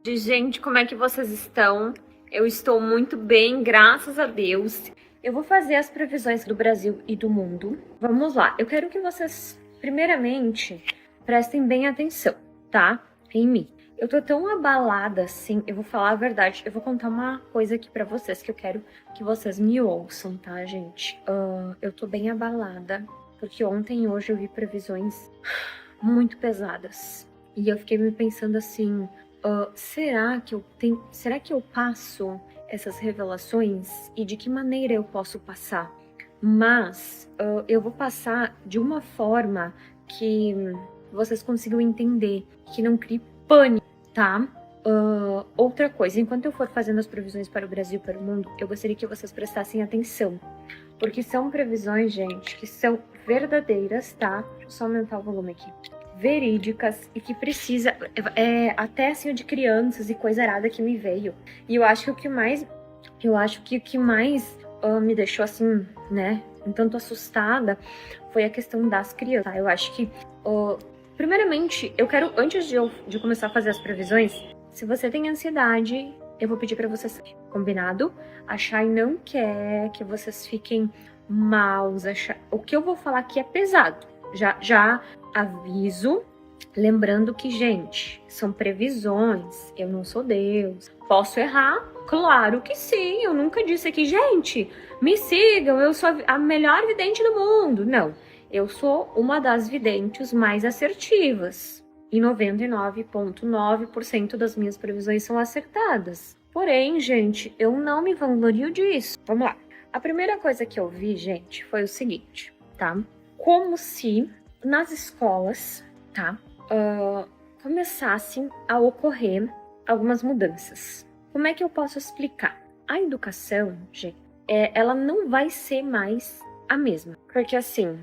Gente, como é que vocês estão? Eu estou muito bem, graças a Deus. Eu vou fazer as previsões do Brasil e do mundo. Vamos lá. Eu quero que vocês, primeiramente, prestem bem atenção, tá? Em mim. Eu tô tão abalada assim, eu vou falar a verdade. Eu vou contar uma coisa aqui pra vocês que eu quero que vocês me ouçam, tá, gente? Eu tô bem abalada, porque ontem e hoje eu vi previsões muito pesadas. E eu fiquei me pensando assim, será que eu passo essas revelações e de que maneira eu posso passar? Mas eu vou passar de uma forma que vocês consigam entender, que não crie pânico, tá? Outra coisa, enquanto eu for fazendo as previsões para o Brasil e para o mundo, eu gostaria que vocês prestassem atenção, porque são previsões, gente, que são verdadeiras, tá? Deixa eu só aumentar o volume aqui. Verídicas e que precisa, até assim de crianças e coisa arada que me veio. E eu acho que o que mais me deixou assim, né, um tanto assustada foi a questão das crianças, tá? Eu acho que, primeiramente, eu quero, antes de começar a fazer as previsões, se você tem ansiedade, eu vou pedir pra vocês, combinado? A Chay não quer que vocês fiquem maus, o que eu vou falar aqui é pesado, já aviso, lembrando que, gente, são previsões, eu não sou Deus. Posso errar? Claro que sim, eu nunca disse aqui, gente, me sigam, eu sou a melhor vidente do mundo. Não, eu sou uma das videntes mais assertivas. E 99,9% das minhas previsões são acertadas. Porém, gente, eu não me vanglorio disso. Vamos lá. A primeira coisa que eu vi, gente, foi o seguinte, tá? Como se nas escolas, tá, começassem a ocorrer algumas mudanças. Como é que eu posso explicar? A educação, gente, ela não vai ser mais a mesma. Porque, assim,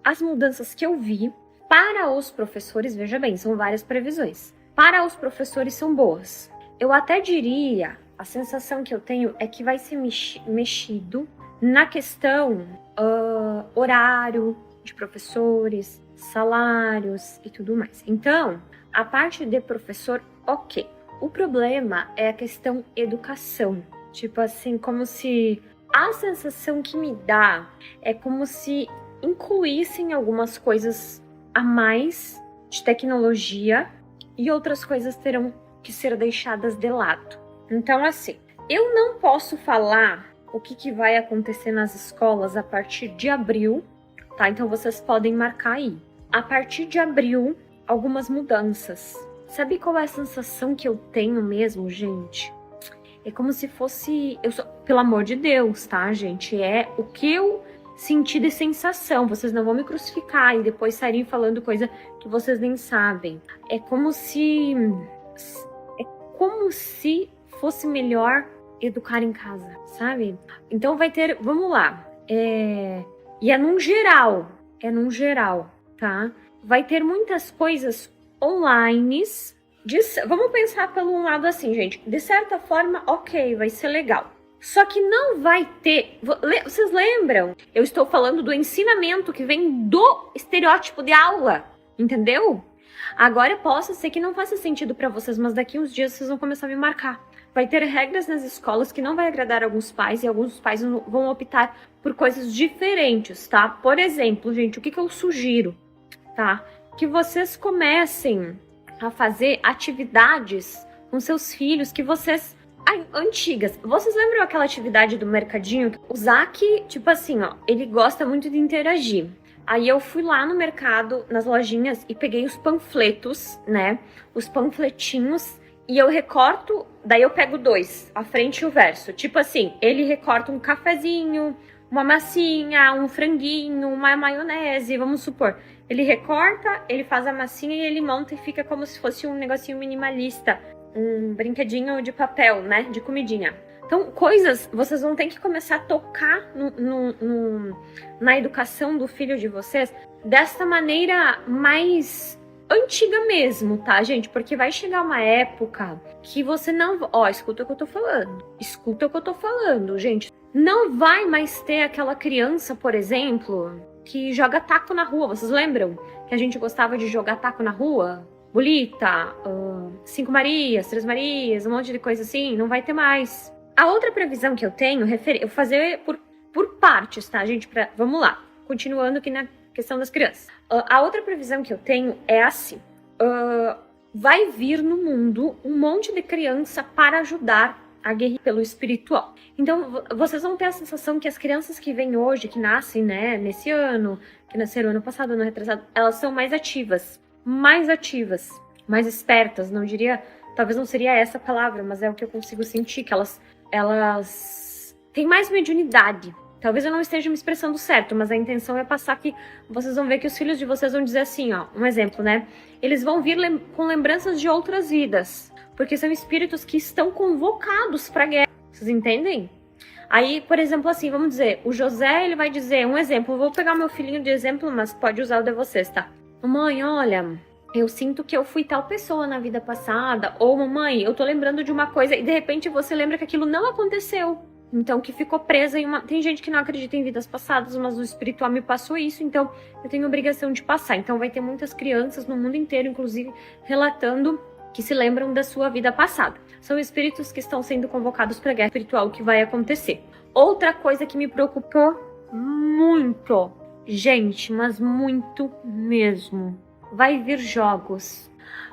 as mudanças que eu vi para os professores, veja bem, são várias previsões. Para os professores são boas. Eu até diria, a sensação que eu tenho é que vai ser mexido na questão horário de professores, salários e tudo mais. Então, a parte de professor, ok. O problema é a questão educação. Tipo assim, como se a sensação que me dá é como se incluíssem algumas coisas a mais de tecnologia e outras coisas terão que ser deixadas de lado. Então, assim, eu não posso falar o que vai acontecer nas escolas a partir de abril, tá? Então vocês podem marcar aí. A partir de abril, algumas mudanças. Sabe qual é a sensação que eu tenho mesmo, gente? É como se fosse... pelo amor de Deus, tá, gente? É o que eu senti de sensação. Vocês não vão me crucificar e depois saírem falando coisa que vocês nem sabem. É como se fosse melhor educar em casa, sabe? Então vai ter... Vamos lá. E é num geral, tá? Vai ter muitas coisas online. Vamos pensar pelo um lado assim, gente. De certa forma, ok, vai ser legal. Só que não vai ter... Vocês lembram? Eu estou falando do ensinamento que vem do estereótipo de aula, entendeu? Agora possa ser que não faça sentido para vocês, mas daqui uns dias vocês vão começar a me marcar. Vai ter regras nas escolas que não vai agradar alguns pais e alguns pais vão optar por coisas diferentes, tá? Por exemplo, gente, o que eu sugiro, tá? Que vocês comecem a fazer atividades com seus filhos que vocês... antigas. Vocês lembram aquela atividade do mercadinho? O Zac, tipo assim, ó, ele gosta muito de interagir. Aí eu fui lá no mercado, nas lojinhas, e peguei os panfletos, né? Os panfletinhos, e eu recorto, daí eu pego dois, a frente e o verso. Tipo assim, ele recorta um cafezinho, uma massinha, um franguinho, uma maionese, vamos supor. Ele recorta, ele faz a massinha e ele monta e fica como se fosse um negocinho minimalista. Um brinquedinho de papel, né? De comidinha. Então, coisas, vocês vão ter que começar a tocar na educação do filho de vocês dessa maneira mais antiga mesmo, tá, gente? Porque vai chegar uma época que você não... escuta o que eu tô falando. Escuta o que eu tô falando, gente. Não vai mais ter aquela criança, por exemplo, que joga taco na rua. Vocês lembram que a gente gostava de jogar taco na rua? Bolita, 5 Marias, 3 Marias, um monte de coisa assim, não vai ter mais. A outra previsão que eu tenho, eu vou fazer por partes, tá, gente? Vamos lá, continuando aqui na questão das crianças. A outra previsão que eu tenho é assim. Vai vir no mundo um monte de criança para ajudar a guerrear pelo espiritual. Então, vocês vão ter a sensação que as crianças que vêm hoje, que nascem, né, nesse ano, que nasceram ano passado, ano retrasado, elas são mais ativas, mais espertas, não diria, talvez não seria essa a palavra, mas é o que eu consigo sentir, que elas têm mais mediunidade. Talvez eu não esteja me expressando certo, mas a intenção é passar que vocês vão ver que os filhos de vocês vão dizer assim, ó, um exemplo, né? Eles vão vir com lembranças de outras vidas, porque são espíritos que estão convocados para a guerra. Vocês entendem? Aí, por exemplo, assim, vamos dizer, o José, ele vai dizer, um exemplo, eu vou pegar meu filhinho de exemplo, mas pode usar o de vocês, tá? Mamãe, olha, eu sinto que eu fui tal pessoa na vida passada, ou mamãe, eu tô lembrando de uma coisa, e de repente você lembra que aquilo não aconteceu. Então, que ficou presa em uma... Tem gente que não acredita em vidas passadas, mas o espiritual me passou isso, então eu tenho obrigação de passar. Então, vai ter muitas crianças no mundo inteiro, inclusive, relatando que se lembram da sua vida passada. São espíritos que estão sendo convocados para a guerra espiritual que vai acontecer. Outra coisa que me preocupou muito, gente, mas muito mesmo, vai vir jogos.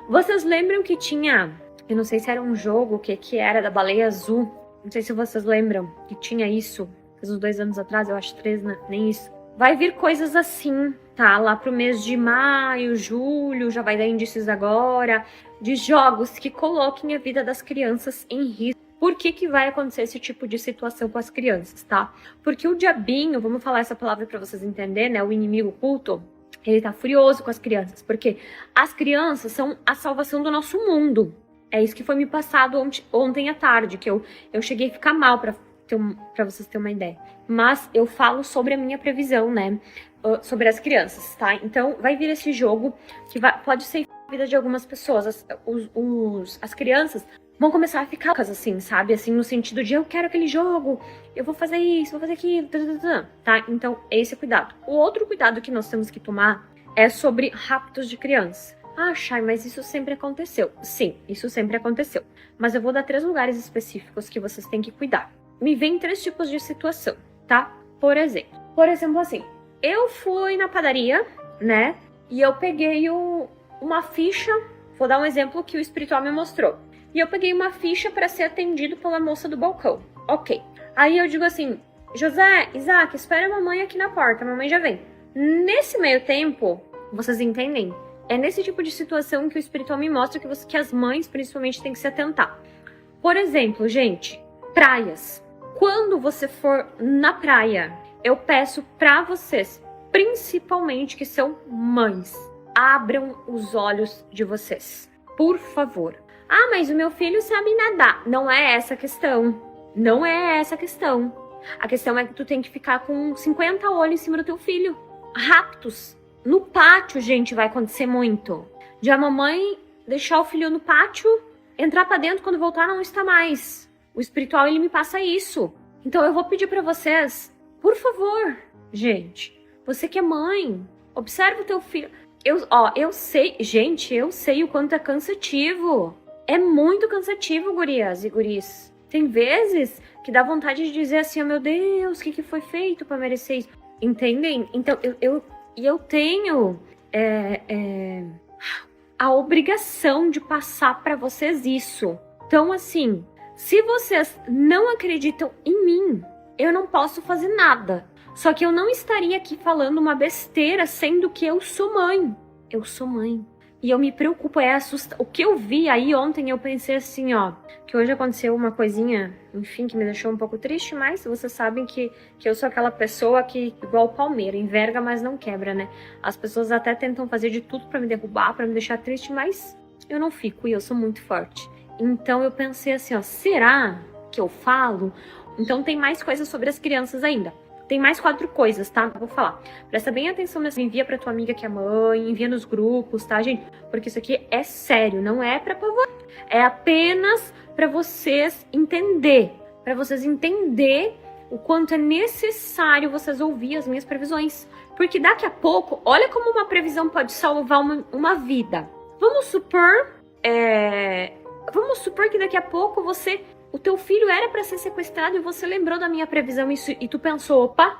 Vocês lembram que tinha... Eu não sei se era um jogo, o que era, da baleia azul. Não sei se vocês lembram que tinha isso, faz uns 2 anos atrás, eu acho 3, né? Nem isso. Vai vir coisas assim, tá? Lá pro mês de maio, julho, já vai dar indícios agora, de jogos que coloquem a vida das crianças em risco. Por que vai acontecer esse tipo de situação com as crianças, tá? Porque o diabinho, vamos falar essa palavra pra vocês entenderem, né? O inimigo oculto, ele tá furioso com as crianças, porque as crianças são a salvação do nosso mundo. É isso que foi me passado ontem à tarde, que eu cheguei a ficar mal, pra vocês terem uma ideia. Mas eu falo sobre a minha previsão, né? Sobre as crianças, tá? Então, vai vir esse jogo que pode ser a vida de algumas pessoas. As crianças vão começar a ficar assim, sabe? Assim, no sentido de eu quero aquele jogo, eu vou fazer isso, vou fazer aquilo, tá? Então, esse é o cuidado. O outro cuidado que nós temos que tomar é sobre raptos de criança. Ah, Chay, mas isso sempre aconteceu. Sim, isso sempre aconteceu. Mas eu vou dar 3 lugares específicos que vocês têm que cuidar. Me vem 3 tipos de situação, tá? Por exemplo assim, eu fui na padaria, né? E eu peguei uma ficha, vou dar um exemplo que o espiritual me mostrou. E eu peguei uma ficha para ser atendido pela moça do balcão. Ok. Aí eu digo assim, José, Isaac, espera a mamãe aqui na porta, a mamãe já vem. Nesse meio tempo, vocês entendem? É nesse tipo de situação que o espiritual me mostra que as mães, principalmente, têm que se atentar. Por exemplo, gente, praias. Quando você for na praia, eu peço pra vocês, principalmente que são mães, abram os olhos de vocês. Por favor. Ah, mas o meu filho sabe nadar. Não é essa a questão. Não é essa a questão. A questão é que tu tem que ficar com 50 olhos em cima do teu filho. Raptos. No pátio, gente, vai acontecer muito. De a mamãe deixar o filho no pátio, entrar pra dentro, quando voltar não está mais. O espiritual, ele me passa isso. Então eu vou pedir pra vocês, por favor, gente, você que é mãe, observa o teu filho. Eu sei, gente, eu sei o quanto é cansativo. É muito cansativo, gurias e guris. Tem vezes que dá vontade de dizer assim, oh meu Deus, o que foi feito pra merecer isso? Entendem? Então eu tenho a obrigação de passar para vocês isso. Então, assim, se vocês não acreditam em mim, eu não posso fazer nada. Só que eu não estaria aqui falando uma besteira, sendo que eu sou mãe. Eu sou mãe. E eu me preocupo, o que eu vi aí ontem, eu pensei assim, ó, que hoje aconteceu uma coisinha, enfim, que me deixou um pouco triste, mas vocês sabem que eu sou aquela pessoa que, igual o palmeira, enverga, mas não quebra, né? As pessoas até tentam fazer de tudo pra me derrubar, pra me deixar triste, mas eu não fico, e eu sou muito forte. Então eu pensei assim, ó, será que eu falo? Então tem mais coisas sobre as crianças ainda. Tem mais 4 coisas, tá? Vou falar. Presta bem atenção nessa. Envia pra tua amiga que é mãe, envia nos grupos, tá, gente? Porque isso aqui é sério, não é pra pavor. É apenas pra vocês entender. Pra vocês entender o quanto é necessário vocês ouvir as minhas previsões. Porque daqui a pouco, olha como uma previsão pode salvar uma vida. Vamos supor Vamos supor que daqui a pouco o teu filho era pra ser sequestrado e você lembrou da minha previsão e tu pensou, opa,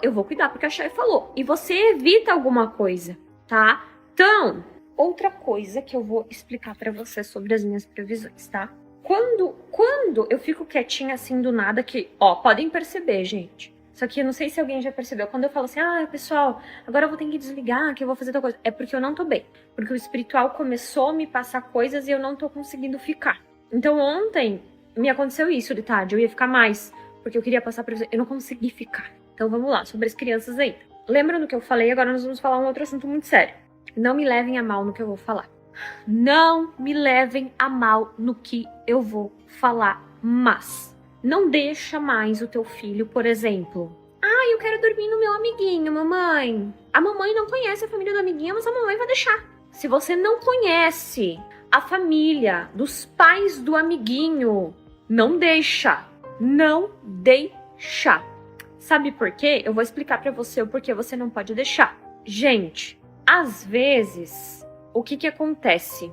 eu vou cuidar porque a Chay falou. E você evita alguma coisa, tá? Então, outra coisa que eu vou explicar pra você sobre as minhas previsões, tá? Quando eu fico quietinha assim do nada, que, podem perceber, gente. Só que eu não sei se alguém já percebeu. Quando eu falo assim, pessoal, agora eu vou ter que desligar, que eu vou fazer tal coisa. É porque eu não tô bem. Porque o espiritual começou a me passar coisas e eu não tô conseguindo ficar. Então ontem me aconteceu isso de tarde. Eu ia ficar mais, porque eu queria passar previsão. Eu não consegui ficar. Então vamos lá, sobre as crianças aí. Lembra do que eu falei? Agora nós vamos falar um outro assunto muito sério. Não me levem a mal no que eu vou falar. Não me levem a mal no que eu vou falar, mas não deixa mais o teu filho, por exemplo. Eu quero dormir no meu amiguinho, mamãe. A mamãe não conhece a família do amiguinho, mas a mamãe vai deixar. Se você não conhece a família dos pais do amiguinho, não deixa. Não deixa. Sabe por quê? Eu vou explicar pra você o porquê você não pode deixar. Gente, às vezes, o que acontece?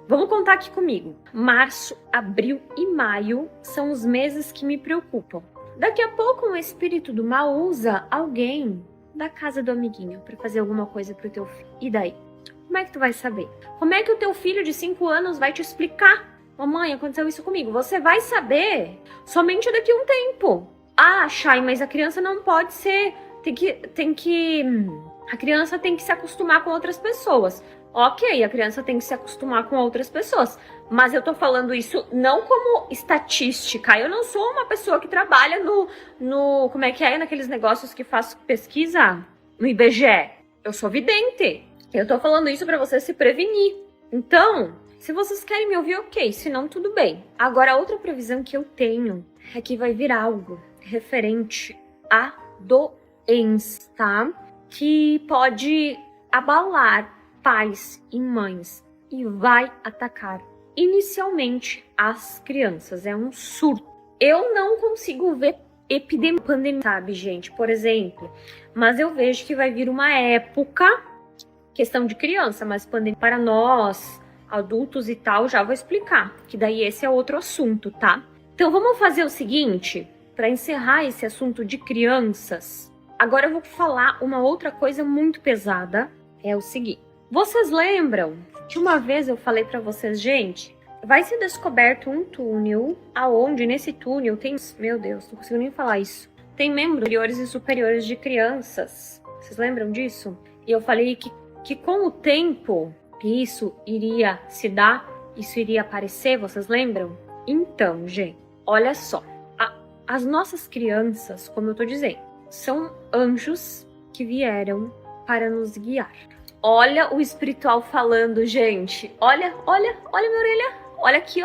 Vamos contar aqui comigo. Março, abril e maio são os meses que me preocupam. Daqui a pouco um espírito do mal usa alguém da casa do amiguinho pra fazer alguma coisa pro teu filho. E daí? Como é que tu vai saber? Como é que o teu filho de 5 anos vai te explicar? Mamãe, aconteceu isso comigo. Você vai saber somente daqui a um tempo. Chay, mas a criança não pode ser... A criança tem que se acostumar com outras pessoas. Ok, a criança tem que se acostumar com outras pessoas. Mas eu tô falando isso não como estatística. Eu não sou uma pessoa que trabalha como é que é? Naqueles negócios que faz pesquisa no IBGE. Eu sou vidente. Eu tô falando isso pra você se prevenir. Então, se vocês querem me ouvir, ok. Se não, tudo bem. Agora, a outra previsão que eu tenho é que vai vir algo referente a doença, tá? Que pode abalar pais e mães e vai atacar inicialmente as crianças. É um surto. Eu não consigo ver epidemia, pandemia, sabe, gente? Por exemplo, mas eu vejo que vai vir uma época, questão de criança, mas pandemia para nós, adultos e tal, já vou explicar, que daí esse é outro assunto, tá? Então vamos fazer o seguinte, para encerrar esse assunto de crianças, agora eu vou falar uma outra coisa muito pesada, é o seguinte. Vocês lembram que uma vez eu falei pra vocês, gente, vai ser descoberto um túnel, aonde nesse túnel tem... Meu Deus, não consigo nem falar isso. Tem membros inferiores e superiores de crianças. Vocês lembram disso? E eu falei que com o tempo isso iria se dar, isso iria aparecer, vocês lembram? Então, gente, olha só. As nossas crianças, como eu tô dizendo, são anjos que vieram para nos guiar. Olha o espiritual falando, gente. Olha minha orelha. Olha aqui,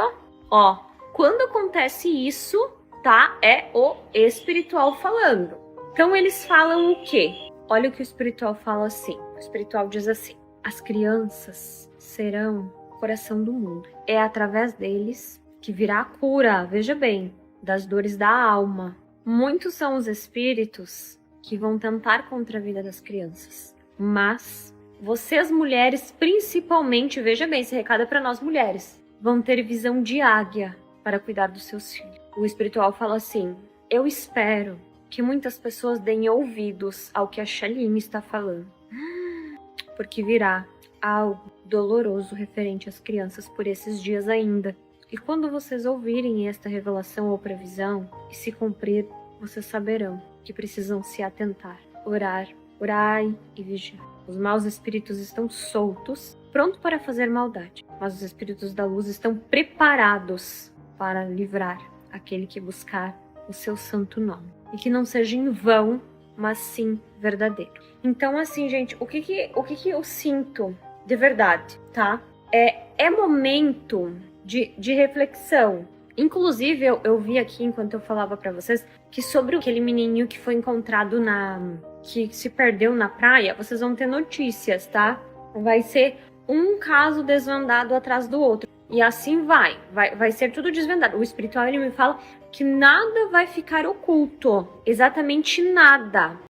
ó. Quando acontece isso, tá? É o espiritual falando. Então eles falam o quê? Olha o que o espiritual fala assim. O espiritual diz assim: as crianças serão o coração do mundo. É através deles que virá a cura, veja bem, das dores da alma. Muitos são os espíritos que vão tentar contra a vida das crianças. Mas vocês mulheres, principalmente, veja bem, esse recado é para nós mulheres, vão ter visão de águia para cuidar dos seus filhos. O espiritual fala assim: eu espero que muitas pessoas deem ouvidos ao que a Shaline está falando, porque virá algo doloroso referente às crianças por esses dias ainda. E quando vocês ouvirem esta revelação ou previsão e se cumprir, vocês saberão que precisam se atentar, orai e vigiar. Os maus espíritos estão soltos, prontos para fazer maldade, mas os espíritos da luz estão preparados para livrar aquele que buscar o seu santo nome. E que não seja em vão, mas sim verdadeiro. Então, assim, gente, o que eu sinto de verdade, tá? É momento de reflexão. Inclusive, eu vi aqui, enquanto eu falava pra vocês, que sobre aquele menininho que foi encontrado que se perdeu na praia, vocês vão ter notícias, tá? Vai ser um caso desvendado atrás do outro. E assim vai ser tudo desvendado. O espiritual, ele me fala que nada vai ficar oculto. Exatamente nada.